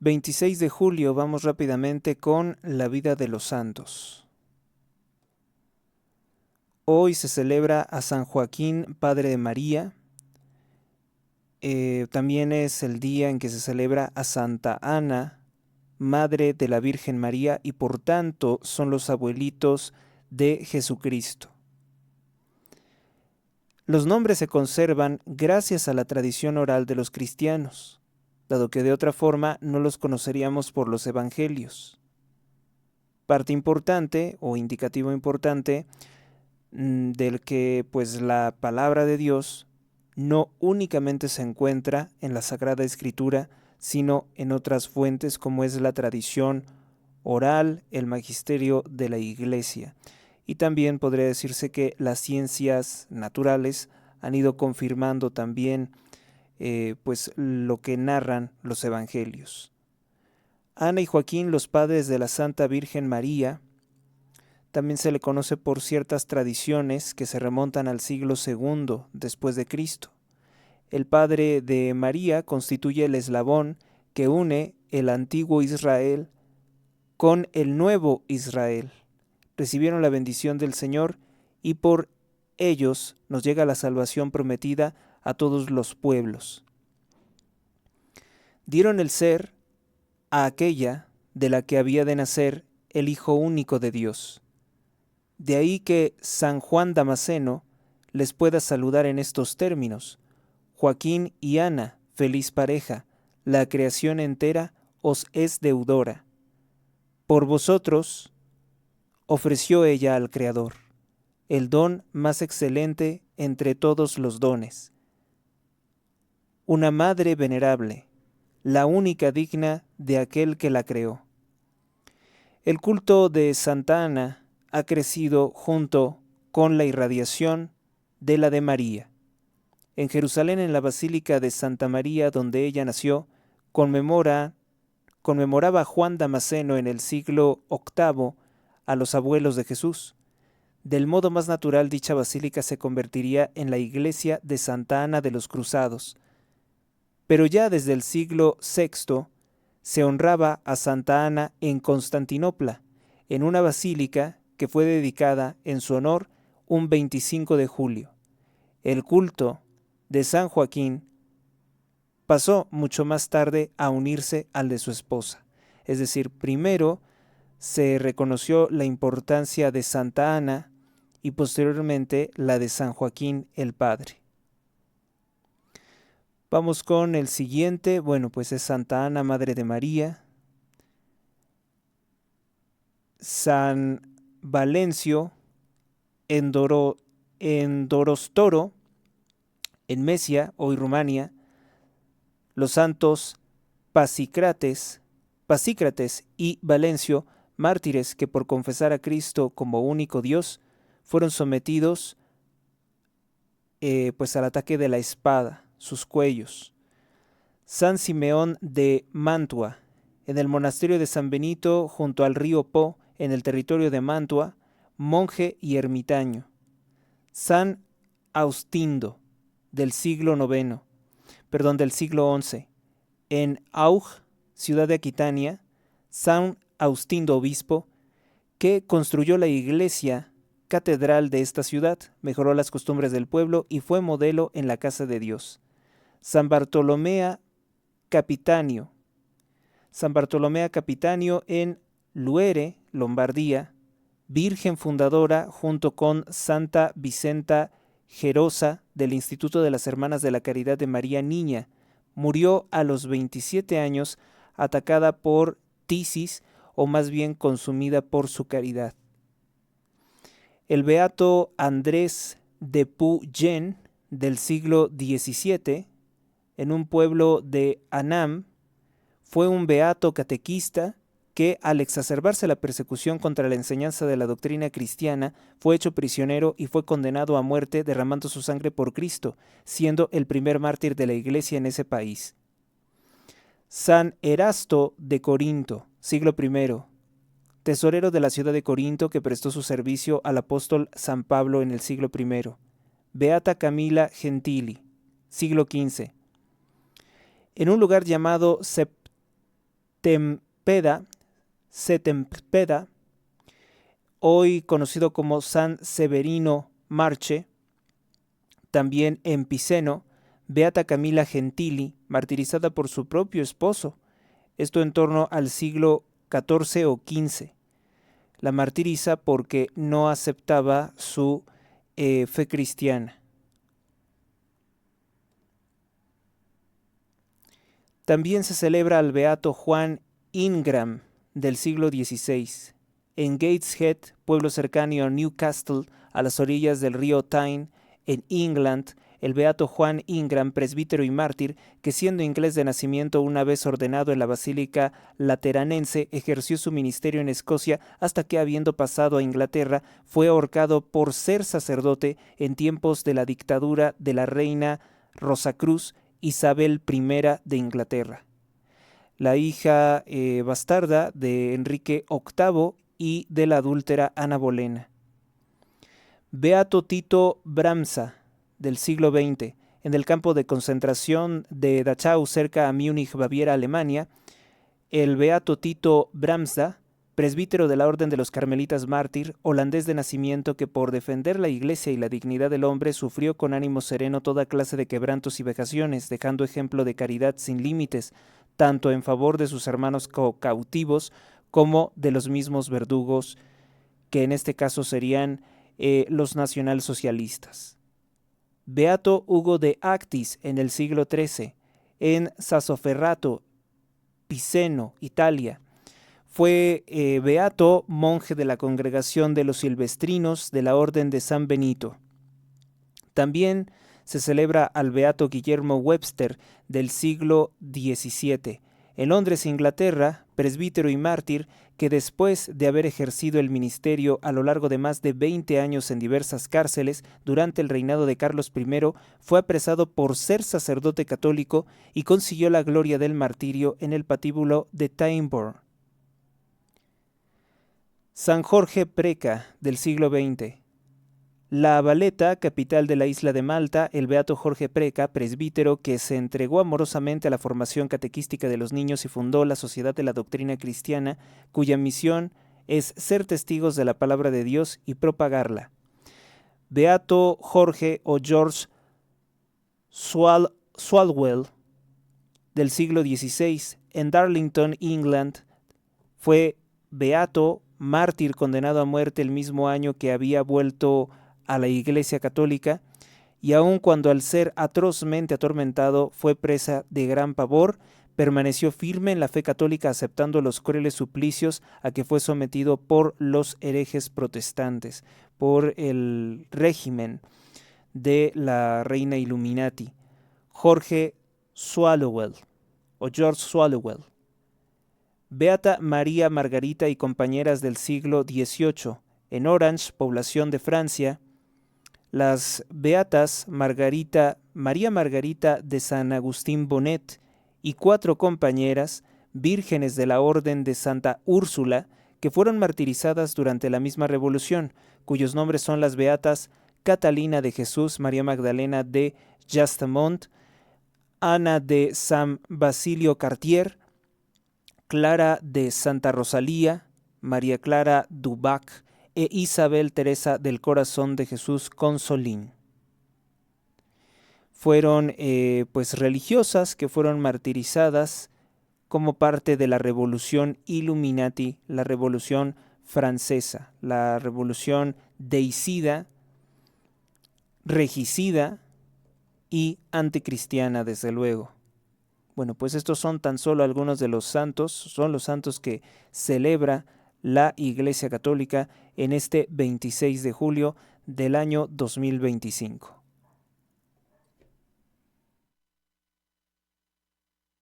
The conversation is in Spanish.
26 de julio, vamos rápidamente con la vida de los santos. Hoy se celebra a San Joaquín, padre de María. También es el día en que se celebra a Santa Ana, madre de la Virgen María, y por tanto son los abuelitos de Jesucristo. Los nombres se conservan gracias a la tradición oral de los cristianos, dado que de otra forma no los conoceríamos por los evangelios. Parte importante o indicativo importante del que pues la palabra de Dios no únicamente se encuentra en la Sagrada Escritura, sino en otras fuentes como es la tradición oral, el magisterio de la Iglesia. Y también podría decirse que las ciencias naturales han ido confirmando también pues lo que narran los evangelios. Ana y Joaquín, los padres de la Santa Virgen María, también se le conoce por ciertas tradiciones que se remontan al siglo II después de Cristo. El padre de María constituye el eslabón que une el antiguo Israel con el nuevo Israel. Recibieron la bendición del Señor y por ellos nos llega la salvación prometida a todos los pueblos. Dieron el ser a aquella de la que había de nacer el Hijo único de Dios. De ahí que San Juan Damasceno les pueda saludar en estos términos: Joaquín y Ana, feliz pareja, la creación entera os es deudora. Por vosotros ofreció ella al Creador el don más excelente entre todos los dones. Una madre venerable, la única digna de aquel que la creó. El culto de Santa Ana ha crecido junto con la irradiación de la de María. En Jerusalén, en la Basílica de Santa María, donde ella nació, conmemoraba Juan Damasceno en el siglo VIII a los abuelos de Jesús. Del modo más natural, dicha basílica se convertiría en la iglesia de Santa Ana de los Cruzados. Pero ya desde el siglo VI se honraba a Santa Ana en Constantinopla, en una basílica que fue dedicada en su honor un 25 de julio. El culto de San Joaquín pasó mucho más tarde a unirse al de su esposa. Es decir, primero se reconoció la importancia de Santa Ana y posteriormente la de San Joaquín el Padre. Vamos con el siguiente. Bueno, pues es Santa Ana, Madre de María. San Valencio en Dorostoro, en Mesia, hoy Rumania. Los santos Pasícrates y Valencio, mártires que por confesar a Cristo como único Dios, fueron sometidos pues al ataque de la espada, sus cuellos. San Simeón de Mantua, en el monasterio de San Benito, junto al río Po, en el territorio de Mantua, monje y ermitaño. San Austindo, del siglo XI, en Aug, ciudad de Aquitania, San Austindo obispo, que construyó la iglesia catedral de esta ciudad, mejoró las costumbres del pueblo y fue modelo en la casa de Dios. San Bartolomea Capitanio en Luere, Lombardía, virgen fundadora junto con Santa Vicenta Gerosa del Instituto de las Hermanas de la Caridad de María Niña. Murió a los 27 años atacada por tisis, o más bien consumida por su caridad. El beato Andrés de Puyen, del siglo XVII, en un pueblo de Annam, fue un beato catequista que, al exacerbarse la persecución contra la enseñanza de la doctrina cristiana, fue hecho prisionero y fue condenado a muerte derramando su sangre por Cristo, siendo el primer mártir de la Iglesia en ese país. San Erasto de Corinto, siglo I, tesorero de la ciudad de Corinto que prestó su servicio al apóstol San Pablo en el siglo I. Beata Camila Gentili, siglo XV. En un lugar llamado Setempeda, hoy conocido como San Severino Marche, también en Piceno, beata Camila Gentili, martirizada por su propio esposo, esto en torno al siglo XIV o XV. La martiriza porque no aceptaba su fe cristiana. También se celebra al beato Juan Ingram del siglo XVI. En Gateshead, pueblo cercano a Newcastle, a las orillas del río Tyne, en England, el beato Juan Ingram, presbítero y mártir, que siendo inglés de nacimiento una vez ordenado en la Basílica Lateranense, ejerció su ministerio en Escocia hasta que, habiendo pasado a Inglaterra, fue ahorcado por ser sacerdote en tiempos de la dictadura de la reina Rosacruz Isabel I de Inglaterra, la hija bastarda de Enrique VIII y de la adúltera Ana Bolena. Beato Tito Bramsa, del siglo XX, en el campo de concentración de Dachau, cerca a Múnich, Baviera, Alemania, el beato Tito Bramsa, presbítero de la Orden de los Carmelitas Mártir, holandés de nacimiento, que por defender la Iglesia y la dignidad del hombre sufrió con ánimo sereno toda clase de quebrantos y vejaciones, dejando ejemplo de caridad sin límites, tanto en favor de sus hermanos cautivos como de los mismos verdugos, que en este caso serían los nacionalsocialistas. Beato Hugo de Actis, en el siglo XIII, en Sassoferrato, Piceno, Italia. Fue beato monje de la congregación de los Silvestrinos de la Orden de San Benito. También se celebra al beato Guillermo Webster, del siglo XVII, en Londres, Inglaterra, presbítero y mártir, que después de haber ejercido el ministerio a lo largo de más de 20 años en diversas cárceles durante el reinado de Carlos I, fue apresado por ser sacerdote católico y consiguió la gloria del martirio en el patíbulo de Tyburn. San Jorge Preca, del siglo XX. La Valeta, capital de la isla de Malta, el beato Jorge Preca, presbítero que se entregó amorosamente a la formación catequística de los niños y fundó la Sociedad de la Doctrina Cristiana, cuya misión es ser testigos de la palabra de Dios y propagarla. Beato Jorge o George Swalwell, del siglo XVI, en Darlington, England, fue beato, mártir condenado a muerte el mismo año que había vuelto a la Iglesia Católica, y aun cuando al ser atrozmente atormentado fue presa de gran pavor, permaneció firme en la fe católica, aceptando los crueles suplicios a que fue sometido por los herejes protestantes, por el régimen de la reina Illuminati. Jorge Swalwell o George Swalwell. Beata María Margarita y compañeras del siglo XVIII, en Orange, población de Francia, las beatas María Margarita de San Agustín Bonet y 4 compañeras, vírgenes de la Orden de Santa Úrsula, que fueron martirizadas durante la misma revolución, cuyos nombres son las beatas Catalina de Jesús, María Magdalena de Jastamont, Ana de San Basilio Cartier, Clara de Santa Rosalía, María Clara Dubac e Isabel Teresa del Corazón de Jesús Consolín. Fueron religiosas que fueron martirizadas como parte de la revolución Illuminati, la revolución francesa, la revolución deicida, regicida y anticristiana, desde luego. Bueno, pues estos son tan solo algunos de los santos, son los santos que celebra la Iglesia Católica en este 26 de julio del año 2025.